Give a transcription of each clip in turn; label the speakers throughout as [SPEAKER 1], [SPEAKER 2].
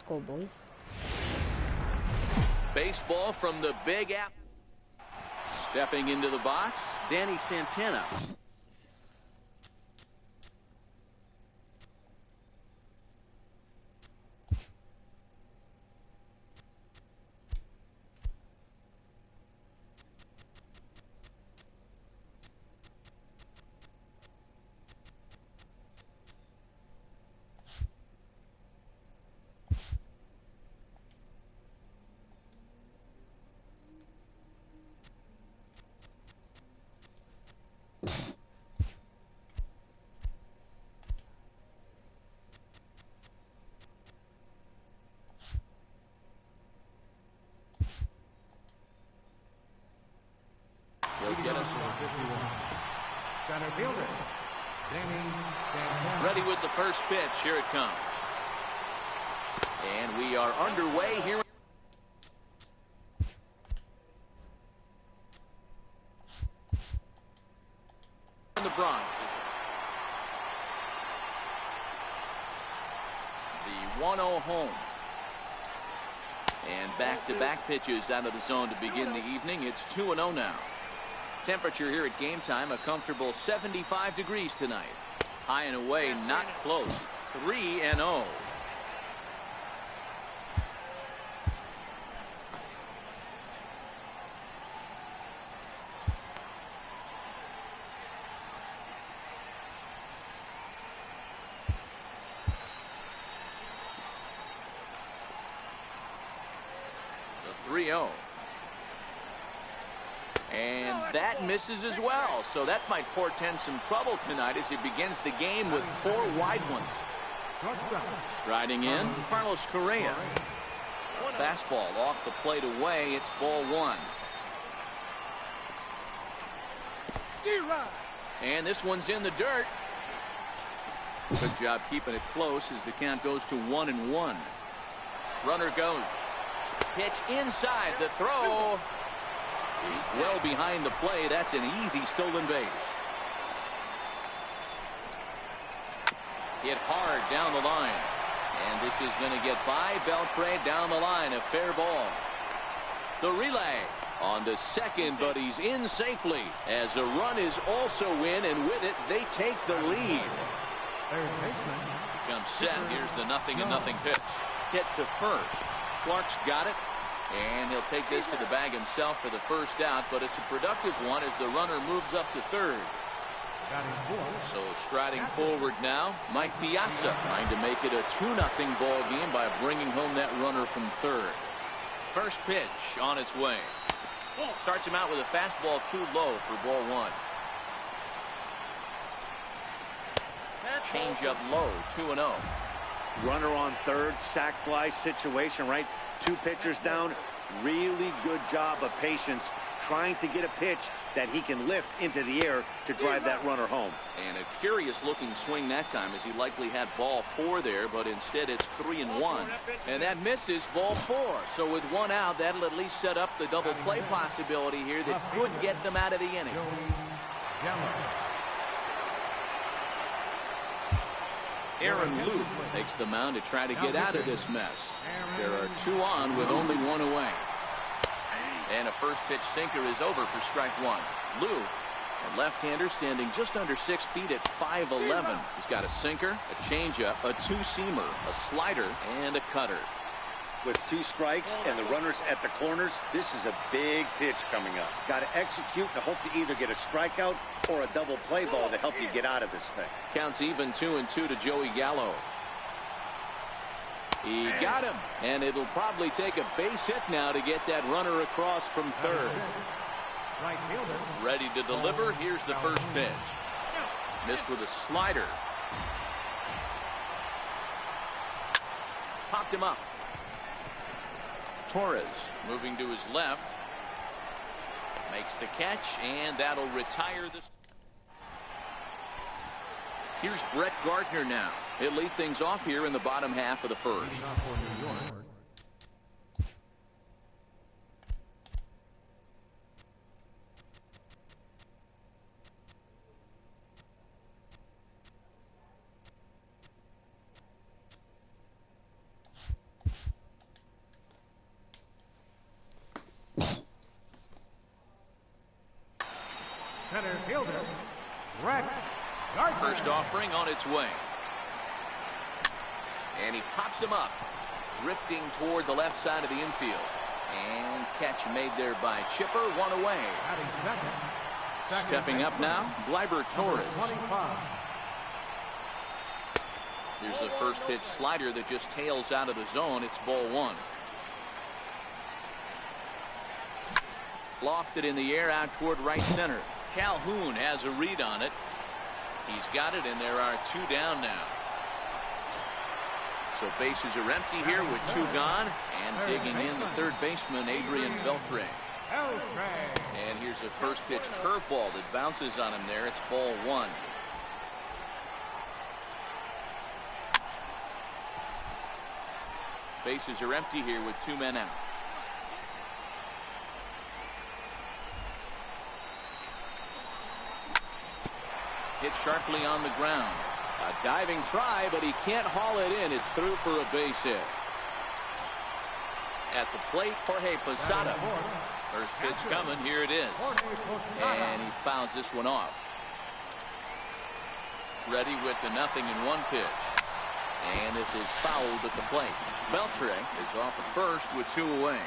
[SPEAKER 1] go, boys.
[SPEAKER 2] Baseball from the Big Apple. Stepping into the box, Danny Santana. Get us
[SPEAKER 3] center fielder,
[SPEAKER 2] ready with the first pitch. Here it comes. And we are underway here. In the Bronx. The 1-0 home. And back-to-back pitches out of the zone to begin the evening. It's 2-0 now. Temperature here at game time, a comfortable 75 degrees tonight. High and away, not close. 3-0. The 3-0. And that misses as well. So that might portend some trouble tonight as he begins the game with 4 wide ones. Striding in, Carlos Correa. Fastball off the plate away. It's ball 1. And this one's in the dirt. Good job keeping it close as the count goes to 1-1. Runner goes. Pitch inside. The throw. He's well behind the play. That's an easy stolen base. Hit hard down the line. And this is going to get by Beltre down the line. A fair ball. The relay on to second, but he's in safely as a run is also in, and with it, they take the lead. Becomes set. Here's the 0-0 pitch. Hit to first. Clark's got it. And he'll take this to the bag himself for the first out, but it's a productive one as the runner moves up to third. So striding forward now, Mike Piazza trying to make it a 2-0 ball game by bringing home that runner from third. First pitch on its way. Starts him out with a fastball too low for ball 1. Change up low, 2-0.
[SPEAKER 4] Runner on third, sac fly situation, right? 2 pitchers down. Really good job of patience trying to get a pitch that he can lift into the air to drive that runner home.
[SPEAKER 2] And a curious looking swing that time as he likely had ball 4 there, but instead it's 3-1. And that misses ball 4. So with 1 out, that'll at least set up the double play possibility here that could get them out of the inning. Aaron Luke takes the mound to try to get out of this mess. There are 2 on with only 1 away. And a first pitch sinker is over for strike 1. Luke, a left-hander standing just under 6 feet at 5'11". He's got a sinker, a changeup, a 2-seamer, a slider, and a cutter.
[SPEAKER 4] With 2 strikes and the runners at the corners, this is a big pitch coming up. Got to execute and hope to either get a strikeout or a double play ball to help you get out of this thing.
[SPEAKER 2] Counts even 2-2 to Joey Gallo. He got him, and it'll probably take a base hit now to get that runner across from third. Ready to deliver. Here's the first pitch. Missed with a slider. Popped him up. Torres moving to his left. Makes the catch, and that'll retire this. Here's Brett Gardner now. He'll lead things off here in the bottom half of the first.
[SPEAKER 3] Rex Gardner.
[SPEAKER 2] First offering on its way. And he pops him up, drifting toward the left side of the infield. And catch made there by Chipper, one away.
[SPEAKER 3] Batting second.
[SPEAKER 2] Stepping up now, Gleyber Torres.
[SPEAKER 3] 25.
[SPEAKER 2] Here's a first pitch slider that just tails out of the zone. It's ball one. Lofted in the air out toward right center. Calhoun has a read on it. He's got it, and there are two down now. So bases are empty here with two gone, and digging in the third baseman, Adrian Beltre. And here's a first pitch curveball that bounces on him there. It's ball one. Bases are empty here with two men out. Hit sharply on the ground. A diving try, but he can't haul it in. It's through for a base hit. At the plate, Jorge Posada. First pitch coming. Here it is. And he fouls this one off. Ready with the 0-1 pitch. And this is fouled at the plate. Beltre is off at first with two away.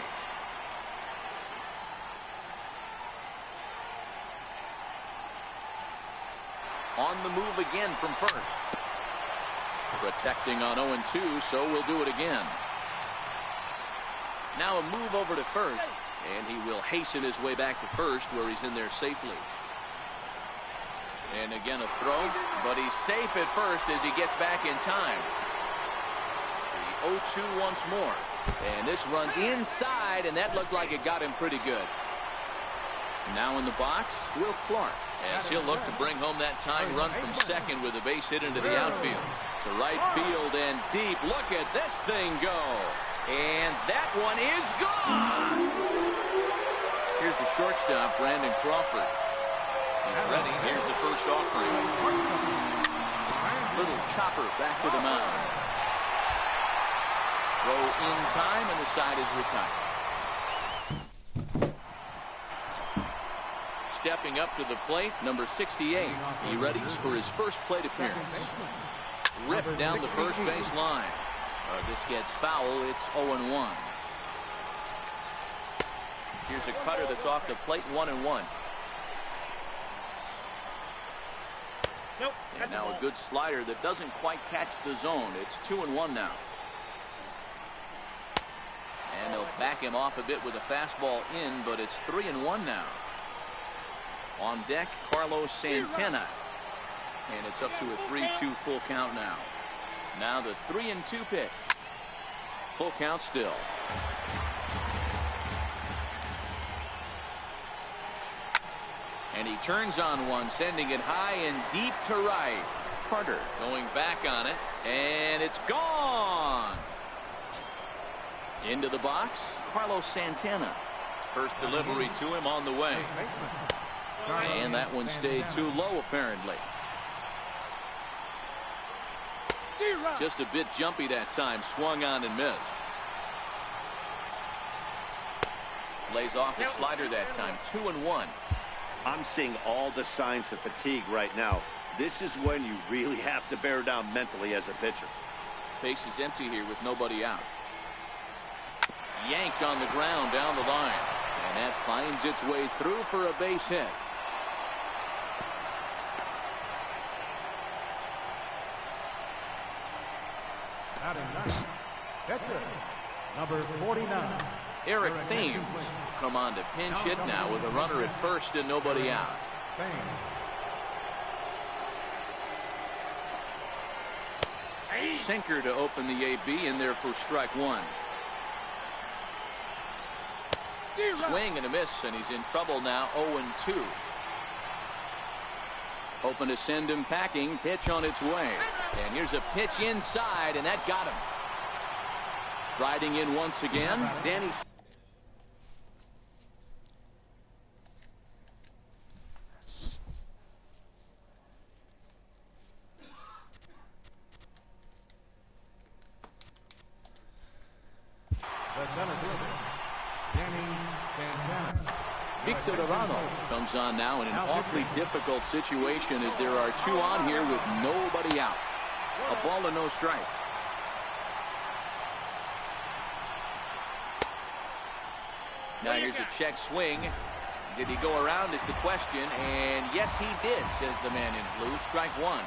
[SPEAKER 2] On the move again from first. Protecting on 0-2, so we'll do it again. Now a move over to first, and he will hasten his way back to first where he's in there safely. And again a throw, but he's safe at first as he gets back in time. The 0-2 once more. And this runs inside, and that looked like it got him pretty good. Now in the box, Will Clark, as he'll look to bring home that tying run from second with a base hit into the outfield. To right field and deep. Look at this thing go. And that one is gone. Here's the shortstop, Brandon Crawford. He's ready. Here's the first offering. Little chopper back to the mound. Throw in time, and the side is retired. Stepping up to the plate, number 68. He readies for his first plate appearance. Ripped down the first base line. This gets foul. It's 0-1. Here's a cutter that's off the plate, 1-1.
[SPEAKER 4] Nope.
[SPEAKER 2] And now a good slider that doesn't quite catch the zone. It's 2-1 now. And they'll back him off a bit with a fastball in, but it's 3-1 now. On deck, Carlos Santana. And it's up to a 3-2 full count now. Now the 3-2 pitch. Full count still. And he turns on one, sending it high and deep to right. Carter going back on it, and it's gone. Into the box, Carlos Santana. First delivery to him on the way. And that one stayed too low, apparently. Just a bit jumpy that time. Swung on and missed. Lays off the slider that time. 2-1.
[SPEAKER 4] I'm seeing all the signs of fatigue right now. This is when you really have to bear down mentally as a pitcher.
[SPEAKER 2] Base is empty here with nobody out. Yanked on the ground down the line. And that finds its way through for a base hit.
[SPEAKER 3] Pitcher, number 49.
[SPEAKER 2] Eric Thames come on to pinch hit now with a runner at first and nobody out. Sinker to open the AB in there for strike one. Swing and a miss, and he's in trouble now. 0-2. Hoping to send him packing. Pitch on its way. And here's a pitch inside, and that got him. Riding in once again, Danny. Victor Arano comes on now in an awfully difficult situation as there are two on here with nobody out. A ball and no strikes. Now here's a check swing. Did he go around is the question, and yes he did, says the man in blue. Strike one.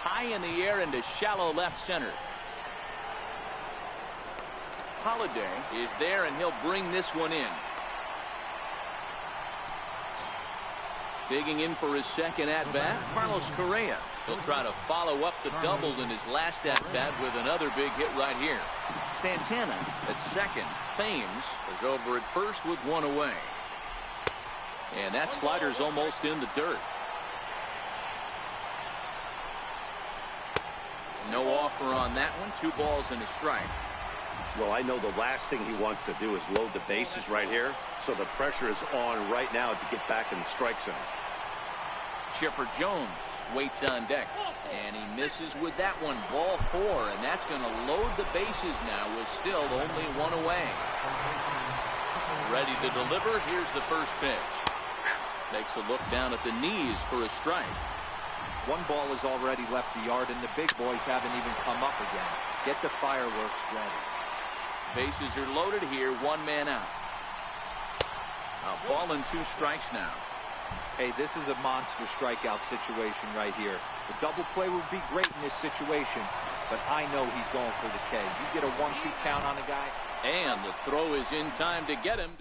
[SPEAKER 2] High in the air into shallow left center. Holiday is there, and he'll bring this one in. Digging in for his second at-bat, Carlos Correa. He'll try to follow up the double in his last at-bat with another big hit right here. Santana at second. Thames is over at first with one away. And that slider's almost in the dirt. No offer on that one. 2 balls and a strike.
[SPEAKER 4] Well, I know the last thing he wants to do is load the bases right here, so the pressure is on right now to get back in the strike zone.
[SPEAKER 2] Chipper Jones waits on deck, and he misses with that one. Ball 4, and that's going to load the bases now with still only one away. Ready to deliver. Here's the first pitch. Takes a look down at the knees for a strike.
[SPEAKER 1] One ball has already left the yard, and the big boys haven't even come up again. Get the fireworks ready.
[SPEAKER 2] Bases are loaded here. 1 man out. A ball and 2 strikes now.
[SPEAKER 1] Hey, this is a monster strikeout situation right here. The double play would be great in this situation, but I know he's going for the K. You get a 1-2 count on a guy.
[SPEAKER 2] And the throw is in time to get him.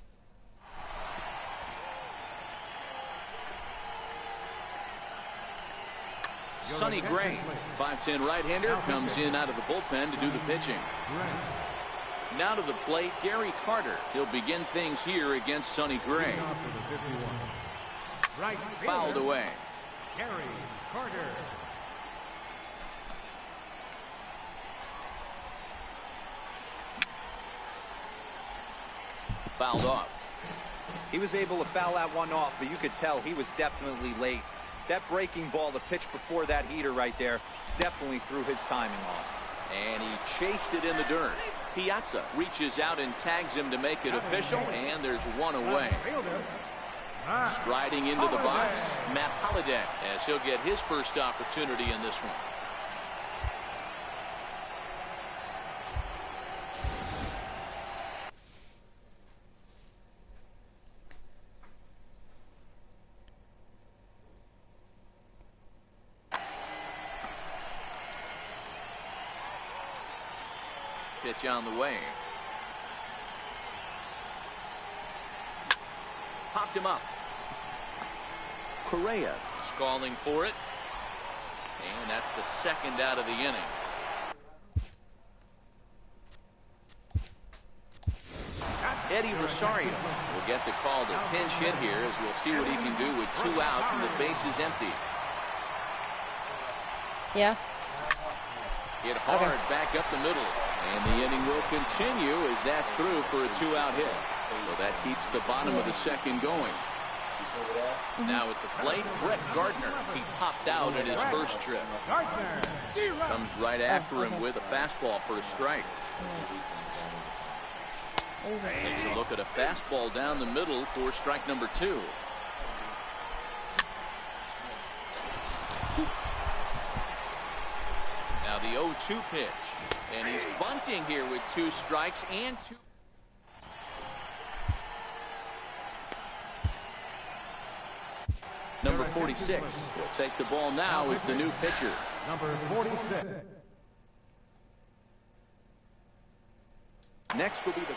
[SPEAKER 2] Sonny Gray, 5'10" right-hander, comes in out of the bullpen to do the pitching. Now to the plate, Gary Carter. He'll begin things here against Sonny Gray. Fouled away.
[SPEAKER 3] Gary Carter.
[SPEAKER 2] Fouled off.
[SPEAKER 1] He was able to foul that one off, but you could tell he was definitely late. That breaking ball, the pitch before that heater right there, definitely threw his timing off.
[SPEAKER 2] And he chased it in the dirt. Piazza reaches out and tags him to make it official, and there's one away. Striding into the box, Matt Holliday, as he'll get his first opportunity in this one. Pitch on the way. Popped him up. Correa calling for it. And that's the second out of the inning. Eddie Rosario will get the call to pinch hit here, as we'll see what he can do with 2 out and the bases empty.
[SPEAKER 5] Yeah.
[SPEAKER 2] Hit hard back up the middle. And the inning will continue as that's through for a 2-out hit. So that keeps the bottom of the second going. Now at the plate, Brett Gardner. He popped out in his first trip. Comes right after him with a fastball for a strike. Takes a look at a fastball down the middle for strike number 2. Now the 0-2 pitch. And he's bunting here with 2 strikes and 2. Number 46 will take the ball now as the new pitcher.
[SPEAKER 3] Number 46.
[SPEAKER 2] Next will be the.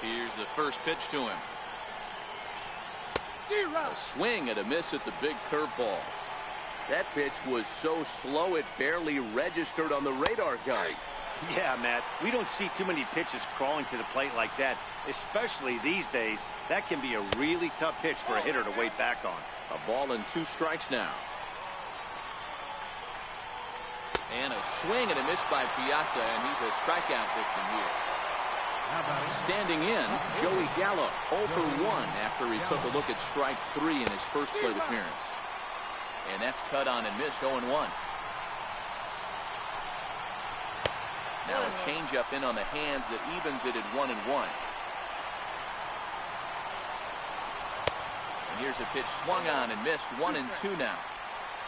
[SPEAKER 2] Here's the first pitch to him. A swing and a miss at the big curveball. That pitch was so slow it barely registered on the radar guide.
[SPEAKER 4] Yeah, Matt, we don't see too many pitches crawling to the plate like that, especially these days. That can be a really tough pitch for a hitter to wait back on.
[SPEAKER 2] A ball and 2 strikes now. And a swing and a miss by Piazza, and he's a strikeout victim here. Standing in, Joey Gallo, 0 for 1 after he took a look at strike 3 in his first plate appearance. And that's cut on and missed, 0-1. Now a changeup in on the hands that evens it at 1-1. And here's a pitch swung on and missed. 1-2 now.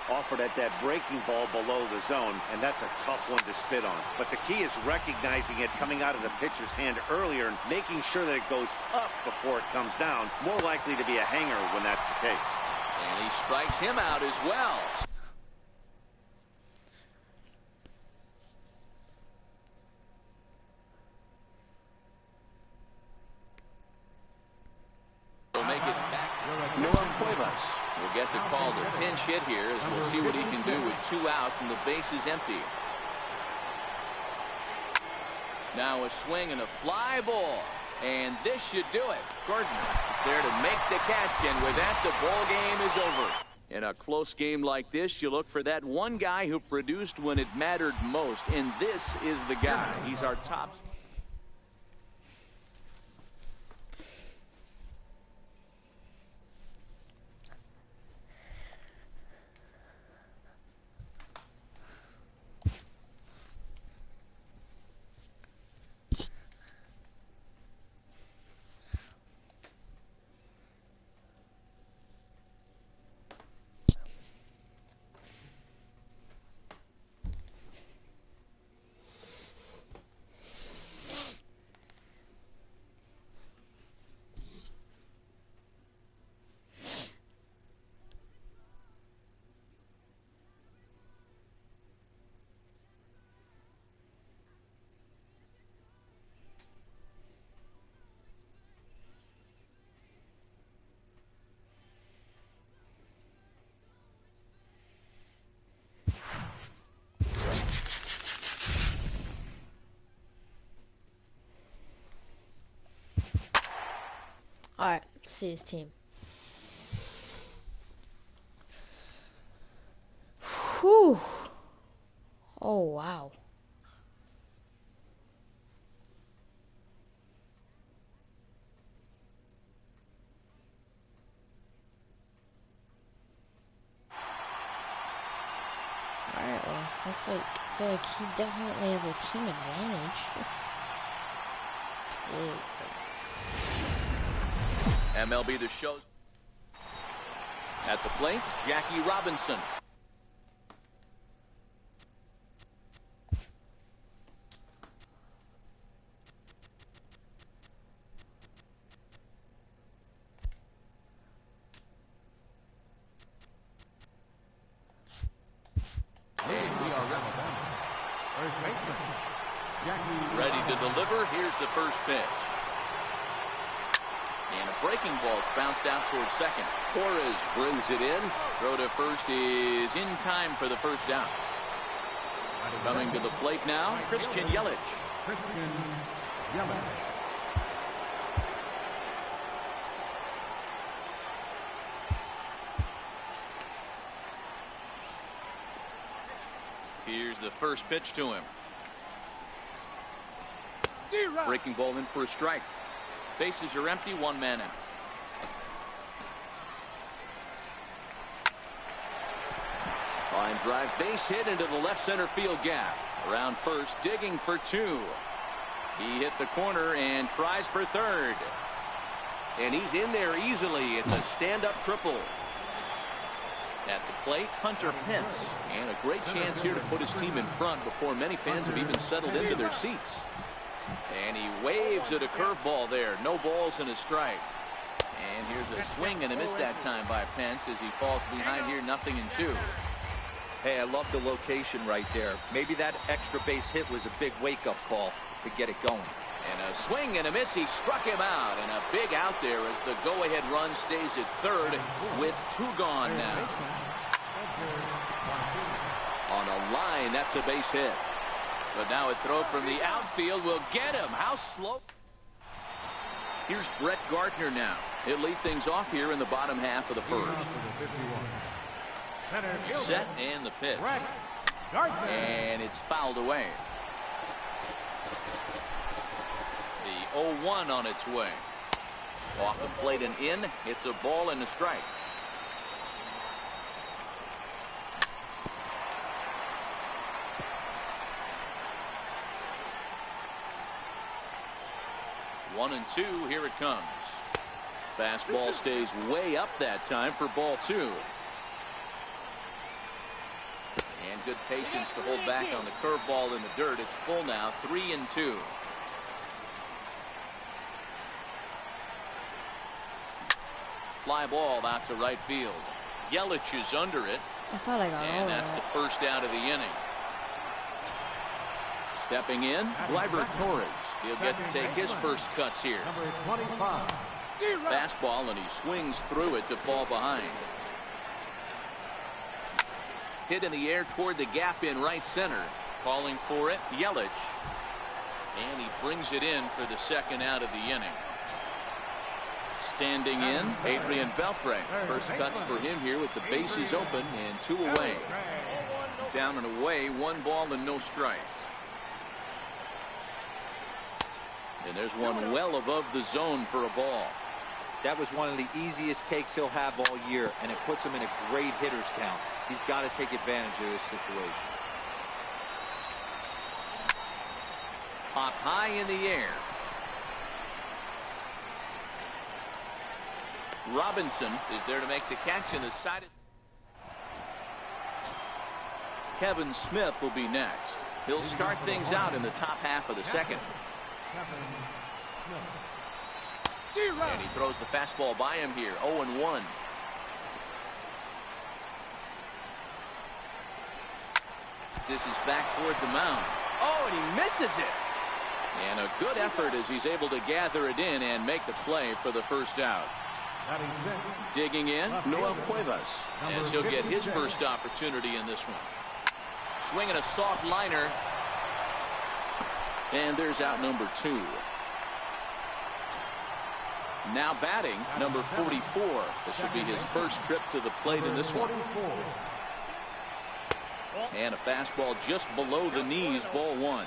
[SPEAKER 4] Offered at that breaking ball below the zone, and that's a tough one to spit on. But the key is recognizing it coming out of the pitcher's hand earlier and making sure that it goes up before it comes down. More likely to be a hanger when that's the case.
[SPEAKER 2] And he strikes him out as well. We'll make it back. Will get the call to pinch hit here as we'll see what he can do with 2 outs and the base is empty. Now a swing and a fly ball. And this should do it. Gardner is there to make the catch, and with that, the ball game is over. In a close game like this, you look for that one guy who produced when it mattered most, and this is the guy. He's our top.
[SPEAKER 5] All right, let's see his team. Whew. Oh, wow. All right, well, looks like I feel like he definitely has a team advantage.
[SPEAKER 2] MLB The Show. At the plate, Jackie Robinson. Ready to deliver. Here's the first pitch. And a breaking ball is bounced out towards second. Torres brings it in. Throw to first is in time for the first down. Coming to the plate now, Christian Yelich. Here's the first pitch to him. Breaking ball in for a strike. Bases are empty, 1 man out. Line drive, base hit into the left center field gap. Around first, digging for 2. He hit the corner and tries for third. And he's in there easily. It's a stand-up triple. At the plate, Hunter Pence. And a great chance here to put his team in front before many fans have even settled into their seats. And he waves at a curveball there. No balls and a strike. And here's a swing and a miss that time by Pence as he falls behind here, 0-2.
[SPEAKER 1] Hey, I love the location right there. Maybe that extra base hit was a big wake-up call to get it going.
[SPEAKER 2] And a swing and a miss. He struck him out. And a big out there as the go-ahead run stays at third with 2 gone now. On a line, that's a base hit. But now a throw from the outfield will get him. How slow? Here's Brett Gardner now. He'll lead things off here in the bottom half of the first. Set and the pitch. And it's fouled away. The 0-1 on its way. Off the plate and in. It's a ball and a strike. 1-2. Here it comes. Fastball stays way up that time for ball 2. And good patience to hold back on the curveball in the dirt. It's full now, 3-2. Fly ball out to right field. Yelich is under it.
[SPEAKER 5] I thought I got all
[SPEAKER 2] And
[SPEAKER 5] of
[SPEAKER 2] that's
[SPEAKER 5] it.
[SPEAKER 2] the first out of the inning. Stepping in, Gleyber Torres. He'll get to take his first cuts here.
[SPEAKER 3] Number 25.
[SPEAKER 2] Fastball, and he swings through it to fall behind. Hit in the air toward the gap in right center. Calling for it, Yelich. And he brings it in for the second out of the inning. Standing in, Adrian Beltre. First cuts for him here with the bases open and 2 away. Down and away, 1 ball and no strikes. And there's one well above the zone for a ball.
[SPEAKER 1] That was one of the easiest takes he'll have all year, and it puts him in a great hitter's count. He's got to take advantage of this situation.
[SPEAKER 2] Popped high in the air. Robinson is there to make the catch in the side. Kevin Smith will be next. He'll start things out in the top half of the second. And he throws the fastball by him here. 0-1. This is back toward the mound. Oh, and he misses it. And a good effort as he's able to gather it in and make the play for the first out. Digging in, Noel Cuevas, as he'll get his first opportunity in this one. Swinging a soft liner. And there's out number 2. Now batting, number 44. This will be his first trip to the plate in this one. And a fastball just below the knees, ball 1.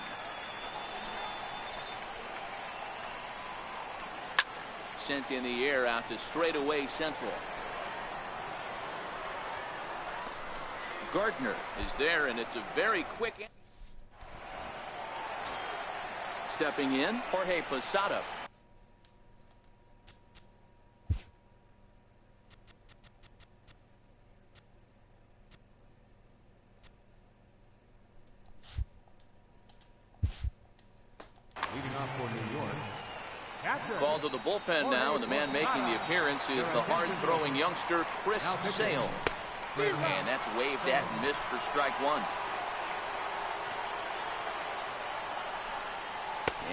[SPEAKER 2] Sent in the air out to straightaway central. Gardner is there, and it's a very quick. Stepping in, Jorge Posada.
[SPEAKER 3] Leading off for New York.
[SPEAKER 2] Called to the bullpen now, and the man making the appearance is the hard-throwing youngster Chris Sale. And that's waved at and missed for strike 1.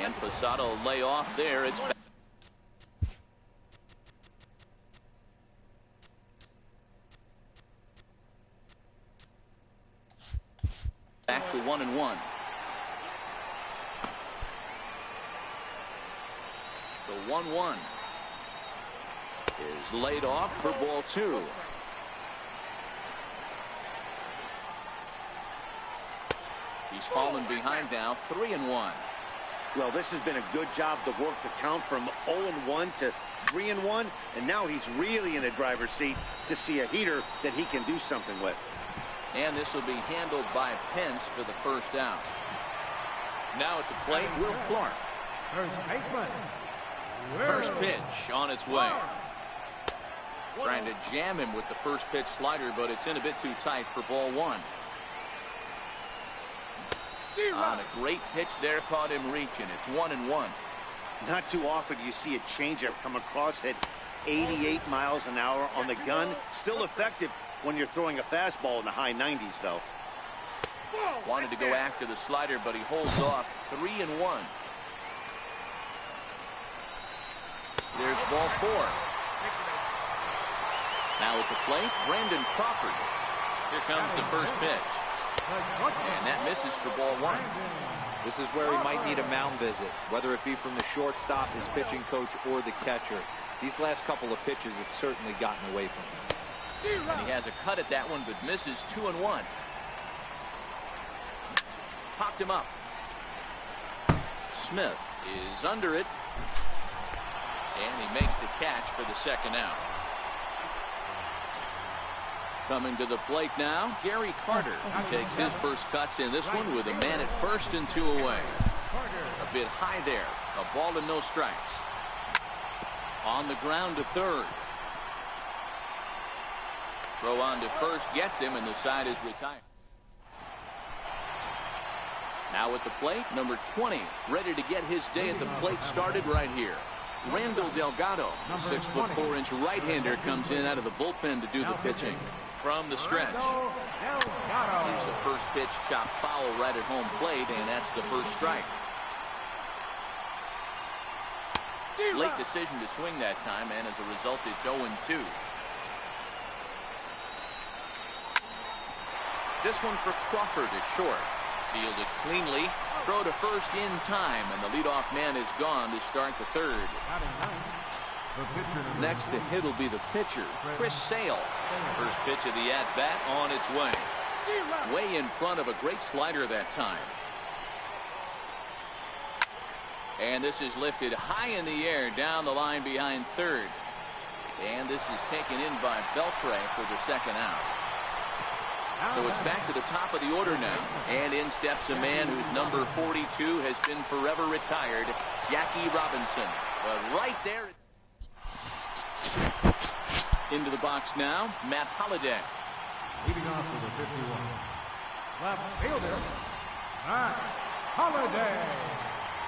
[SPEAKER 2] And Posada will lay off there. It's back to 1-1. The 1-1 is laid off for ball 2. He's fallen behind now, 3-1.
[SPEAKER 4] Well, this has been a good job to work the count from 0-1 to 3-1, and now he's really in the driver's seat to see a heater that he can do something with.
[SPEAKER 2] And this will be handled by Pence for the first out. Now at the plate, Will Clark. First pitch on its way. Trying to jam him with the first pitch slider, but it's in a bit too tight for ball 1. On a great pitch there, caught him reaching. It's 1-1.
[SPEAKER 4] Not too often you see a changeup come across at 88 miles an hour on the gun. Still effective when you're throwing a fastball in the high 90s, though.
[SPEAKER 2] Wanted to go after the slider, but he holds off. 3-1. There's ball 4. Now at the plate, Brandon Crawford. Here comes the first pitch. And that misses for ball 1.
[SPEAKER 1] This is where he might need a mound visit, whether it be from the shortstop, his pitching coach, or the catcher. These last couple of pitches have certainly gotten away from him.
[SPEAKER 2] And he has a cut at that one, but misses 2-1. Popped him up. Smith is under it. And he makes the catch for the second out. Coming to the plate now, Gary Carter. He takes his first cuts in this one with a man at first and 2 away. bit high there. A ball and no strikes. On the ground to third. Throw on to first gets him, and the side is retired. Now at the plate, number 20, ready to get his day at the plate started right here. Randall Delgado, the 6'4" right-hander, comes in out of the bullpen to do the pitching. From the stretch. Here's a first pitch chop foul right at home plate, and that's the first strike. Late decision to swing that time, and as a result, it's 0-2. This one for Crawford is short. Fielded cleanly. Throw to first in time, and the leadoff man is gone to start the third. Next to hit will be the pitcher, Chris Sale. First pitch of the at-bat on its way. Way in front of a great slider that time. And this is lifted high in the air down the line behind third. And this is taken in by Beltre for the second out. So it's back to the top of the order now. And in steps a man whose number 42 has been forever retired, Jackie Robinson. But right there. Into the box now, Matt Holliday.
[SPEAKER 3] Leading off with a 51. Left fielder, Matt Holliday.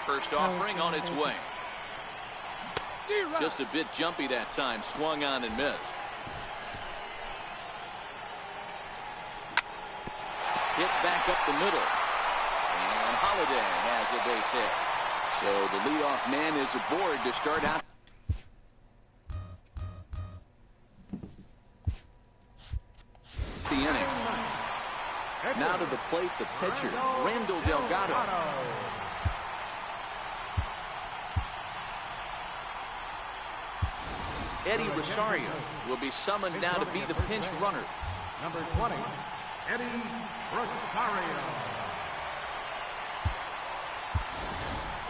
[SPEAKER 2] First offering on its way. Just a bit jumpy that time. Swung on and missed. Hit back up the middle. And Holliday has a base hit. So the leadoff man is aboard to start out the inning. Now to the plate, the pitcher, Randall Delgado. Eddie Rosario will be summoned now to be the pinch runner.
[SPEAKER 3] Number 20, Eddie Rosario.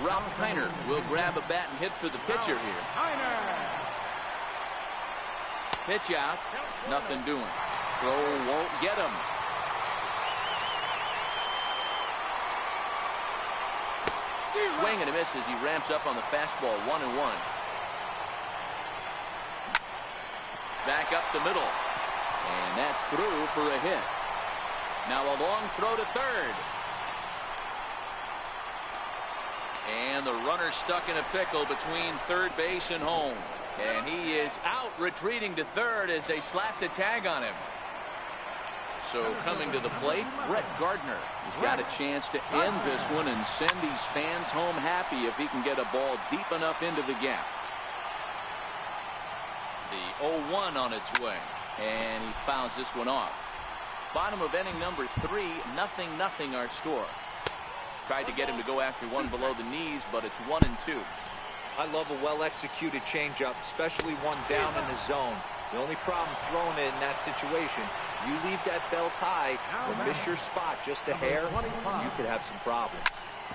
[SPEAKER 2] Ralph Kiner will grab a bat and hit for the pitcher here. Pitch out, nothing doing. Throw won't get him. Swing and a miss as he ramps up on the fastball. 1-1. Back up the middle. And that's through for a hit. Now a long throw to third. And the runner stuck in a pickle between third base and home. And he is out, retreating to third as they slap the tag on him. So coming to the plate, Brett Gardner. He's got a chance to end this one and send these fans home happy if he can get a ball deep enough into the gap. The 0-1 on its way. And he fouls this one off. Bottom of inning number 3, 0-0 our score. Tried to get him to go after one below the knees, but it's 1-2.
[SPEAKER 1] I love a well-executed changeup, especially one down in the zone. The only problem throwing it in that situation, you leave that belt high or miss your spot just a hair, you could have some problems.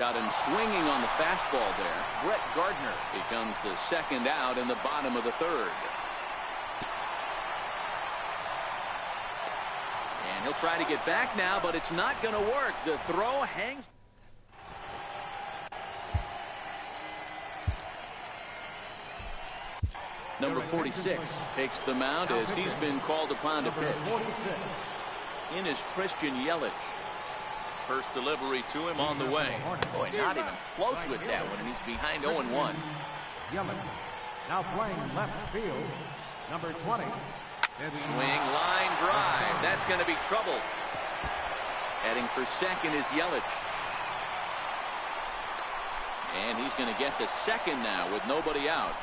[SPEAKER 2] Got him swinging on the fastball there. Brett Gardner becomes the second out in the bottom of the third. And he'll try to get back now, but it's not going to work. The throw hangs. Number 46 takes the mound as he's been called upon to pitch. In is Christian Yelich. First delivery to him on the way. Boy, not even close with that one, and he's behind 0-1.
[SPEAKER 3] Yelich now playing left field. Number 20.
[SPEAKER 2] Swing, line drive. That's going to be trouble. Heading for second is Yelich. And he's going to get to second now with nobody out.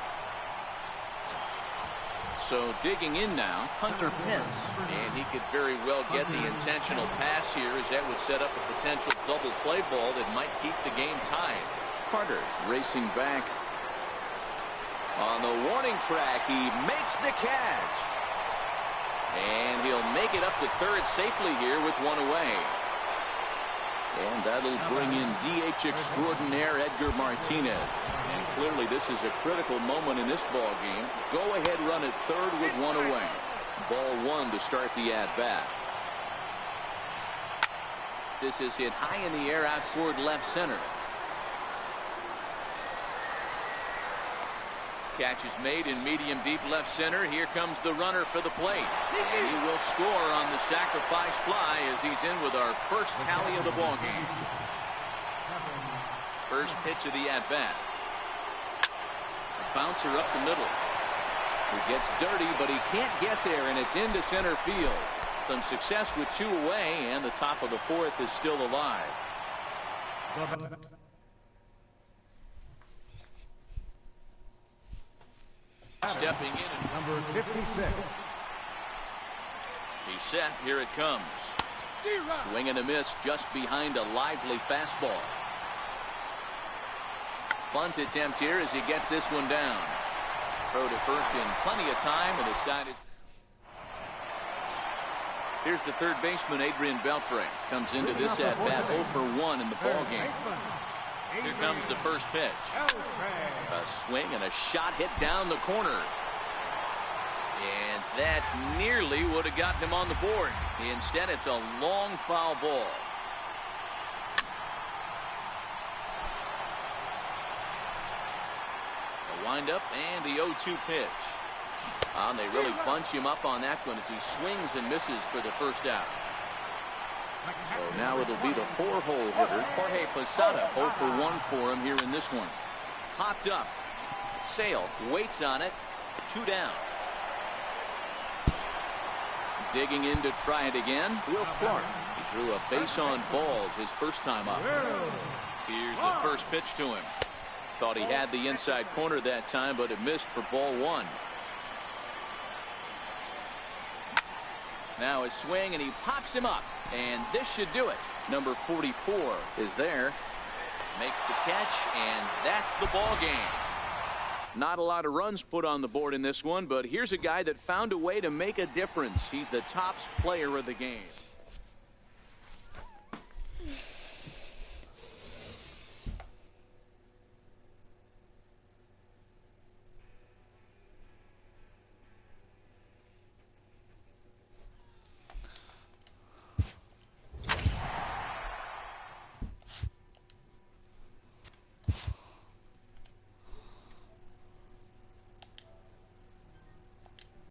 [SPEAKER 2] So digging in now, Hunter Pence. And he could very well get the intentional pass here, as that would set up a potential double play ball that might keep the game tied. Carter racing back. On the warning track, he makes the catch. And he'll make it up to third safely here with one away. And that'll bring in DH extraordinaire Edgar Martinez. And clearly this is a critical moment in this ball game. Go ahead run at third with one away. Ball one to start the at-bat. This is hit high in the air out toward left center. Catch is made in medium deep left center. Here comes the runner for the plate. And he will score on the sacrifice fly as he's in with our first tally of the ball game. First pitch of the at-bat. A bouncer up the middle. He gets dirty, but he can't get there, and it's into center field. Some success with 2 away, and the top of the 4th is still alive. Stepping in.
[SPEAKER 3] Number 56.
[SPEAKER 2] He's set. Here it comes. Swing and a miss just behind a lively fastball. Bunt attempt here as he gets this one down. Throw to first in plenty of time, and the side is. Here's the third baseman, Adrian Beltre. Comes into this at bat 0 for 1 in the ball game. Here comes the first pitch. A swing and a shot hit down the corner. And that nearly would have gotten him on the board. Instead, it's a long foul ball. The windup and the 0-2 pitch. And they really bunch him up on that one as he swings and misses for the first out. So now it'll be the 4-hole hitter, Jorge Posada. 0 for 1 for him here in this one. Popped up. Sale waits on it. 2 down. Digging in to try it again. Will Clark. He drew a base on balls his first time up. Here's the first pitch to him. Thought he had the inside corner that time, but it missed for ball 1. Now a swing, and he pops him up, and this should do it. Number 44 is there. Makes the catch, and that's the ball game. Not a lot of runs put on the board in this one, but here's a guy that found a way to make a difference. He's the top player of the game.